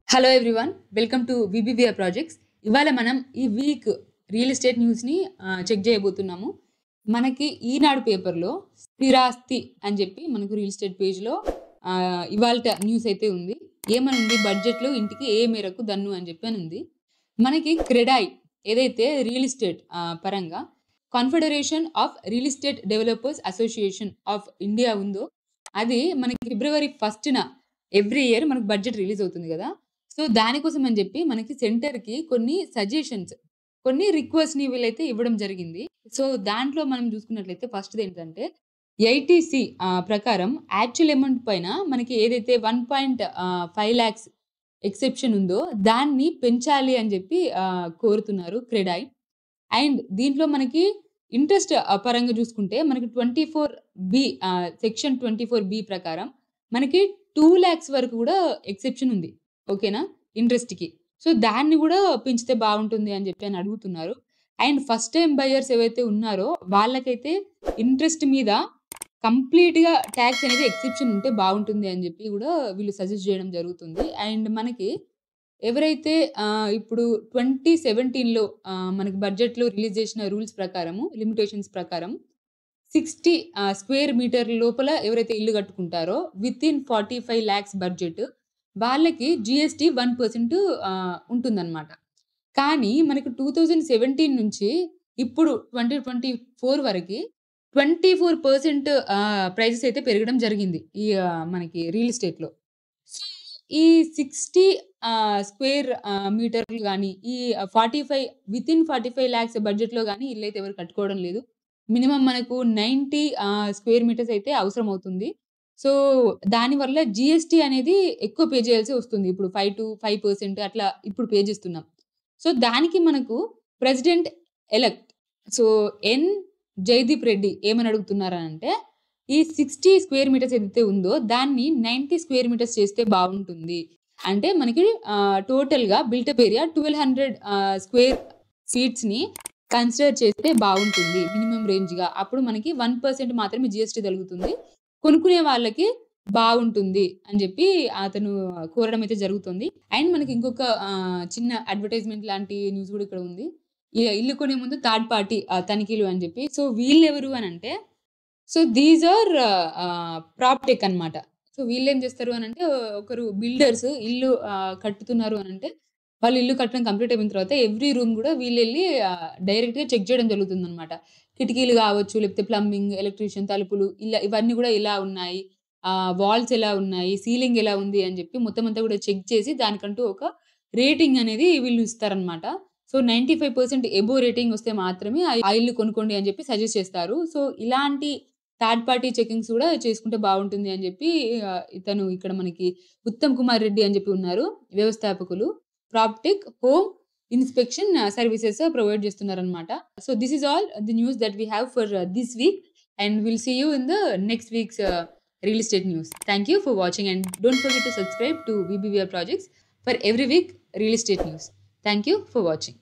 Hello everyone, welcome to VBVR projects. ఇవాళ మనం ఈ వీక్ రియల్ ఎస్టేట్ న్యూస్ని చెక్ చేయబోతున్నాము. మనకి ఈనాడు పేపర్లో స్థిరాస్తి అని చెప్పి మనకు రియల్ ఎస్టేట్ పేజ్లో ఇవాళ న్యూస్ అయితే ఉంది. ఏమని ఉంది? బడ్జెట్లో ఇంటికి ఏ మేరకు దన్ను అని చెప్పి అని ఉంది. మనకి క్రెడాయ్ ఏదైతే రియల్ ఎస్టేట్ పరంగా confederation of real estate developers association of India ఉందో, అది మనకి ఫిబ్రవరి 1న ఎవ్రీ ఇయర్ మనకు బడ్జెట్ రిలీజ్ అవుతుంది కదా. సో దానికోసం అని చెప్పి మనకి సెంటర్‌కి కొన్ని సజెషన్స్, కొన్ని రిక్వెస్ట్‌ని వీళ్ళైతే ఇవ్వడం జరిగింది. సో దాంట్లో మనం చూసుకున్నట్లయితే ఫస్ట్‌దేంటంటే ఐటీసీ ప్రకారం యాక్చువల్ అమౌంట్ పైన మనకి ఏదైతే 1.5 లాక్స్ ఎక్సెప్షన్ ఉందో దాన్ని పెంచాలి అని చెప్పి కోరుతున్నారు క్రెడాయ్. అండ్ దీంట్లో మనకి ఇంట్రెస్ట్ పరంగా చూసుకుంటే మనకి 24 సెక్షన్ 24 ప్రకారం మనకి 2 లాక్స్ వరకు కూడా ఎక్సెప్షన్ ఉంది. ఓకేనా? ఇంట్రెస్ట్‌కి. సో దాన్ని గూడా పెంచితే బావుంటుంది అని చెప్పి అడుగుతున్నారు. అండ్ ఫస్ట్ టైమ్ బయర్స్ ఏవైతే ఉన్నారో వాళ్ళకైతే ఇంట్రెస్ట్ మీద కంప్లీట్‌గా టాక్స్ అనేది ఎక్సెప్షన్ ఉంటే బావుంటుంది అని చెప్పి గూడా వీళ్ళు సజెస్ట్ చేయడం జరుగుతుంది. అండ్ మనకి ఎవరైతే ఇప్పుడు 2017లో మనకి బడ్జెట్‌లో రిలీజ్ చేసిన రూల్స్ ప్రకారము, లిమిటేషన్స్ ప్రకారం 60 స్క్వేర్ మీటర్ లోపల ఎవరైతే ఇల్లు కట్టుకుంటారో వితిన్ 45 లాక్స్ బడ్జెట్ వాళ్ళకి జీఎస్టీ 1% ఉంటుందన్నమాట. కానీ మనకు 2017 నుంచి ఇప్పుడు 2024 వరకి 24% ప్రైసెస్ అయితే పెరగడం జరిగింది. ఈ మనకి రియల్ ఎస్టేట్‌లో. సో, ఈ 60 స్క్వేర్ మీటర్లు గాని, ఈ 45 వితిన్ 45 లాక్స్ బడ్జెట్‌లో గాని ఇల్లైతే ఎవరు కట్టుకోవడం లేదు. మినిమమ్ మనకు 90 స్క్వేర్ మీటర్స్ అయితే అవసరమవుతుంది. సో, దానివల్ల జీఎస్టీ అనేది ఎక్కువ పే చేయాల్సి వస్తుంది. ఇప్పుడు 5% అట్లా ఇప్పుడు పే చేస్తున్నాం. సో, దానికి మనకు president elect so, Jaydeep Reddy ఏమని అడుగుతున్నారనంటే, ఈ 60 స్క్వేర్ మీటర్స్ ఏదైతే ఉందో దాన్ని 90 స్క్వేర్ మీటర్స్ చేస్తే బావుంటుంది. అంటే మనకి టోటల్‌గా బిల్టప్ ఏరియా 1200 స్క్వేర్ ఫీట్స్‌ని కన్సిడర్ చేస్తే బావుంటుంది మినిమమ్ రేంజ్‌గా. అప్పుడు మనకి 1% మాత్రమే జీఎస్టీ తగులుతుంది. కొనుక్కునే వాళ్ళకి బావుంటుంది అని జెప్పి అతను కోరడం అయితే జరుగుతుంది. అండ్ మనకి ఇంకొక చిన్న అడ్వర్టైజ్‌మెంట్ లాంటి న్యూస్ గూడా ఇక్కడ ఉంది. ఇల్లు కొనే ముందు థర్డ్ పార్టీ తనిఖీలు అని జెప్పి. సో వీళ్ళెవరు అనంటే, సో దీస్ ఆర్ ప్రాప్‌టెక్ అన్నమాట. సో వీళ్ళేం జేస్తారు అనంటే, ఒకరు బిల్డర్స్ ఇల్లు కట్టుతున్నారు అనంటే, వాళ్ళు ఇల్లు కట్టడం కంప్లీట్ అయిపోయిన తర్వాత ఎవ్రీ రూమ్ గూడా వీళ్ళెళ్లి డైరెక్ట్‌గా చెక్ చేయడం జరుగుతుందన్నమాట. కిటికీలు గావచ్చు, లేకపోతే ప్లంబింగ్, ఎలక్ట్రీషియన్, తలుపులు ఇవన్నీ గూడా ఎలా ఉన్నాయి, వాల్స్ ఎలా ఉన్నాయి, సీలింగ్ ఎలా ఉంది అని జెప్పి మొత్తం అంతా గూడా చెక్ చేసి దానికంటూ ఒక రేటింగ్ అనేది వీళ్ళు ఇస్తారన్నమాట. సో 95% అబోవ్ రేటింగ్ వస్తే మాత్రమే ఆ ఇల్లు కొనుక్కోండి అని జెప్పి సజెస్ట్ చేస్తారు. సో ఇలాంటి థర్డ్ పార్టీ చెకింగ్స్ గూడా చేసుకుంటే బావుంటుంది అని జెప్పి ఇతను ఇక్కడ మనకి ఉత్తమ్ కుమార్ రెడ్డి అని జెప్పి ఉన్నారు. వ్యవస్థాపకులు. Proptech home inspection services provide చేస్తున్నారనమాట. So this is all the news that we have for this week, and will see you in the next weeks real estate news. Thank you for watching, and don't forget to subscribe to VBVR Projects for every week real estate news. Thank you for watching.